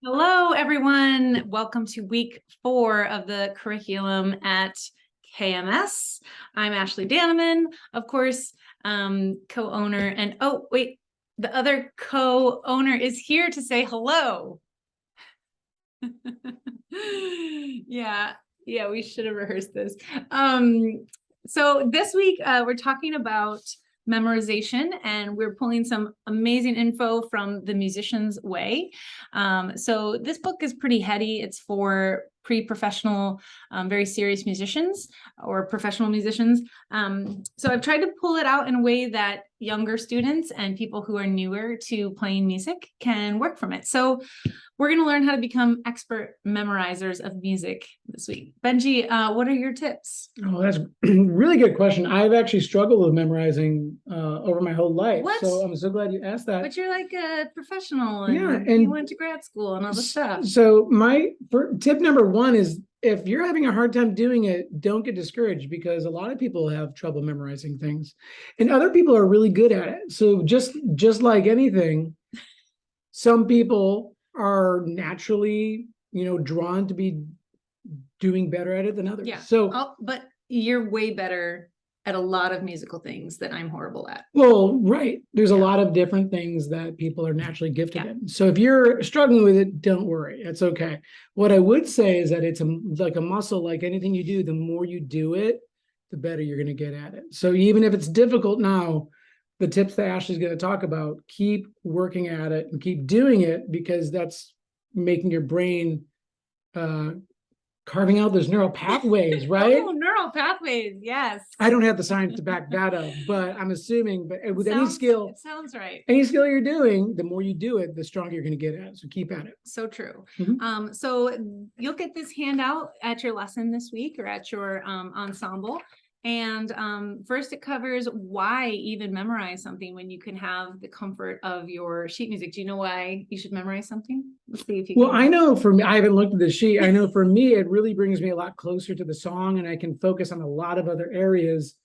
Hello, everyone. Welcome to week 4 of the curriculum at KMS. I'm Ashley Danneman, of course, co-owner. And oh, wait, the other co-owner is here to say hello. Yeah, we should have rehearsed this. So this week we're talking about memorization, and we're pulling some amazing info from The Musician's Way. So this book is pretty heady. It's for pre-professional, very serious musicians or professional musicians. So I've tried to pull it out in a way that younger students and people who are newer to playing music can work from it. So we're going to learn how to become expert memorizers of music this week. Benji, what are your tips? Oh, that's a really good question. I've actually struggled with memorizing over my whole life. What? So I'm so glad you asked that. But you're like a professional, and Yeah, and you went to grad school and all this stuff. So my tip number one is, if you're having a hard time doing it, don't get discouraged, because a lot of people have trouble memorizing things and other people are really good at it. So just like anything, some people are naturally, drawn to be doing better at it than others. Yeah. So, but you're way better at a lot of musical things that I'm horrible at. well, right. There's a Yeah. lot of different things that people are naturally gifted Yeah. in. So if you're struggling with it, don't worry. It's okay. What I would say is that it's like a muscle, like anything you do, the more you do it, the better you're going to get at it. So even if it's difficult now, the tips that Ashley's going to talk about, keep working at it and keep doing it, because that's making your brain carving out those neural pathways, right? Oh, neural pathways, yes. I don't have the science to back that up, but I'm assuming. But with any skill, it sounds right. Any skill you're doing, the more you do it, the stronger you're going to get at it. So keep at it. So true. Mhm. So you'll get this handout at your lesson this week, or at your ensemble. And first, it covers why even memorize something when you can have the comfort of your sheet music. Do you know why you should memorize something? Let's see if you Well, can. I know for me, I haven't looked at the sheet. I know for me, it really brings me a lot closer to the song, and I can focus on a lot of other areas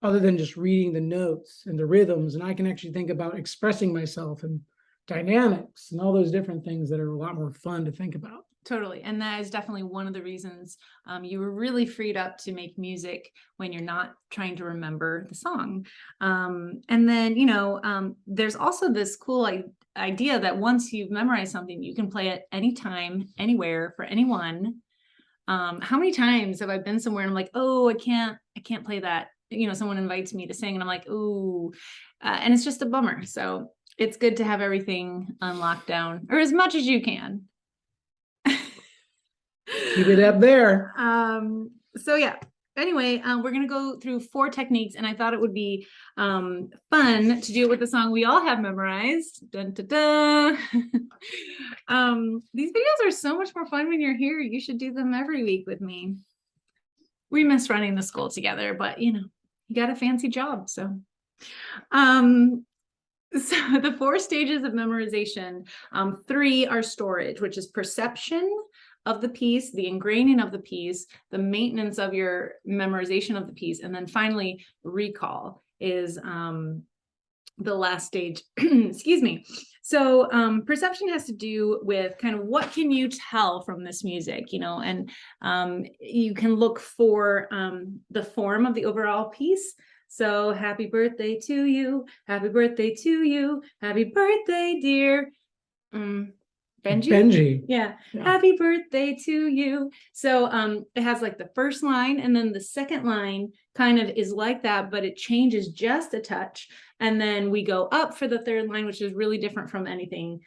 other than just reading the notes and the rhythms. And I can actually think about expressing myself and dynamics and all those different things that are a lot more fun to think about. Totally. And that is definitely one of the reasons you were really freed up to make music when you're not trying to remember the song. And then, there's also this cool idea that once you've memorized something, you can play it anytime, anywhere, for anyone. How many times have I been somewhere and I'm like, oh, I can't play that. Someone invites me to sing and I'm like, ooh, and it's just a bummer. So it's good to have everything on lockdown, or as much as you can. Keep it up there. So yeah, anyway, we're going to go through 4 techniques, and I thought it would be fun to do it with the song we all have memorized. Dun, dun, dun. These videos are so much more fun when you're here. You should do them every week with me. We miss running the school together, but you got a fancy job. So the 4 stages of memorization, 3 are storage, which is perception of the piece, the ingraining of the piece, the maintenance of your memorization of the piece, and then finally recall is the last stage. Excuse me. So perception has to do with kind of what can you tell from this music, and you can look for the form of the overall piece. So happy birthday to you, happy birthday to you, happy birthday, dear Benji? Yeah. Happy birthday to you. So it has like the first line, and then the second line kind of is like that, but it changes just a touch. And then we go up for the third line, which is really different from anything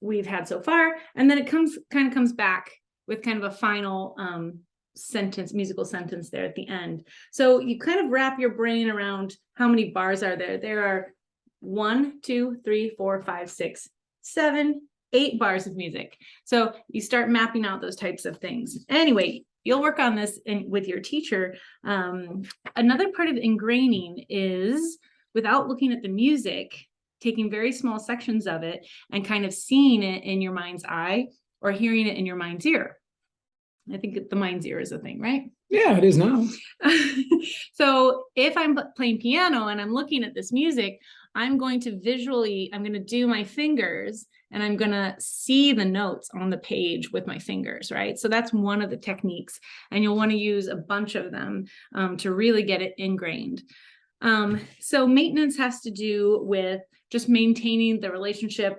we've had so far. And then it comes back with kind of a final sentence, musical sentence there at the end. So you kind of wrap your brain around how many bars are there. There are 1, 2, 3, 4, 5, 6, 7, 8 bars of music. So you start mapping out those types of things. Anyway, you'll work on this with your teacher. Another part of ingraining is, without looking at the music, taking very small sections of it and kind of seeing it in your mind's eye or hearing it in your mind's ear. I think the mind's ear is a thing, right? Yeah, it is now. So if I'm playing piano and I'm looking at this music, I'm going to do my fingers and I'm going to see the notes on the page with my fingers, right? So that's one of the techniques. And you'll want to use a bunch of them to really get it ingrained. So maintenance has to do with just maintaining the relationship.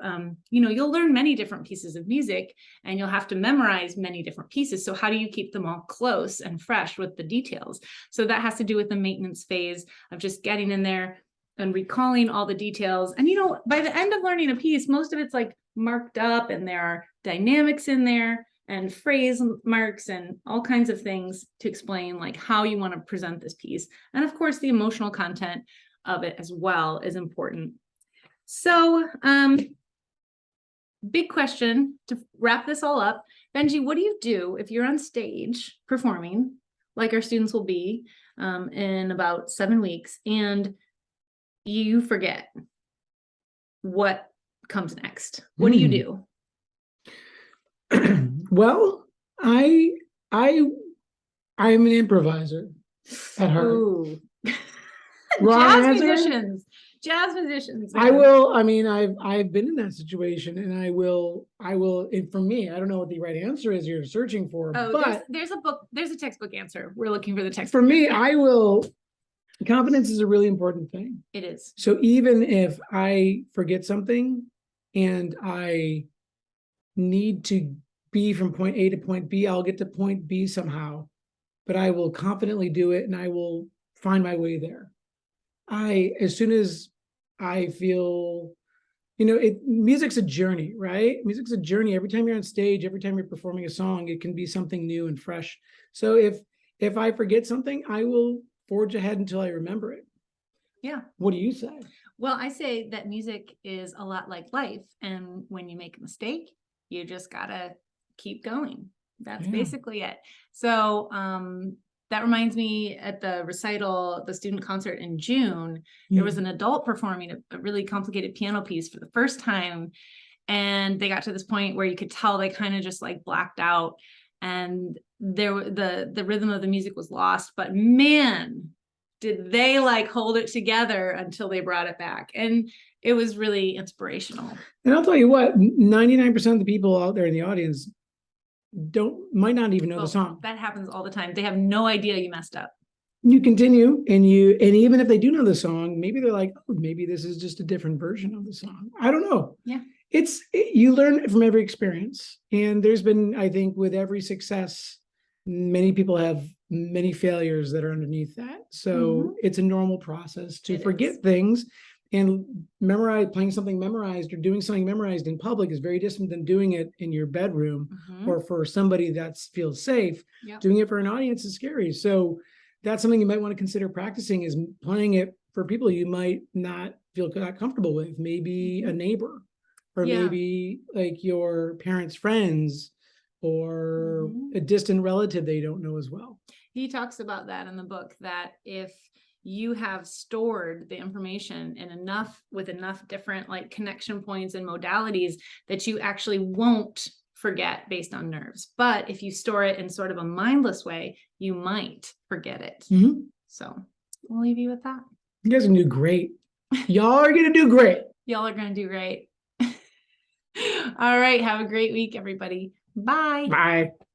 You'll learn many different pieces of music and you'll have to memorize many different pieces. So how do you keep them all close and fresh with the details? So that has to do with the maintenance phase of just getting in there and recalling all the details. And, by the end of learning a piece, most of it's like marked up and there are dynamics in there and phrase marks and all kinds of things to explain like how you want to present this piece. And of course, the emotional content of it as well is important. So, big question to wrap this all up. Benji, what do you do if you're on stage performing, like our students will be in about 7 weeks, and you forget what comes next? What do you do? Well, I'm an improviser at heart. Ooh. Jazz musicians. I've been in that situation, and I will, for me, I don't know what the right answer is you're searching for, but there's a textbook answer. We're looking for the textbook. For me, confidence is a really important thing. It is. So even if I forget something and I need to be from point A to point B, I'll get to point B somehow, but I will confidently do it and I will find my way there. As soon as I feel, music's a journey, right? Music's a journey. Every time you're on stage, every time you're performing a song, it can be something new and fresh. So if I forget something, I will forge ahead until I remember it. Yeah. What do you say? Well, I say that music is a lot like life. And when you make a mistake, you just gotta keep going. That's basically it. So that reminds me, at the recital, the student concert in June, there was an adult performing a really complicated piano piece for the first time. And they got to this point where you could tell they kind of just like blacked out, and the rhythm of the music was lost. But man, did they like hold it together until they brought it back. And it was really inspirational. And I'll tell you what, 99% of the people out there in the audience might not even know the song. That happens all the time. They have no idea you messed up. You continue, and even if they do know the song, maybe they're like, oh, maybe this is just a different version of the song. I don't know. Yeah. You learn from every experience. And there's been, I think, with every success, many people have many failures that are underneath that. So it's a normal process to forget things. And playing something memorized or doing something memorized in public is very different than doing it in your bedroom or for somebody that feels safe. Yep. Doing it for an audience is scary. So that's something you might want to consider practicing, is playing it for people you might not feel that comfortable with, maybe a neighbor or maybe like your parents' friends or a distant relative they don't know as well. He talks about that in the book, that if you have stored the information with enough different like connection points and modalities, that you actually won't forget based on nerves. But if you store it in sort of a mindless way, you might forget it. So we'll leave you with that. You guys are gonna do great. Y'all are gonna do great. Y'all are gonna do great. All right. Have a great week, everybody. Bye. Bye.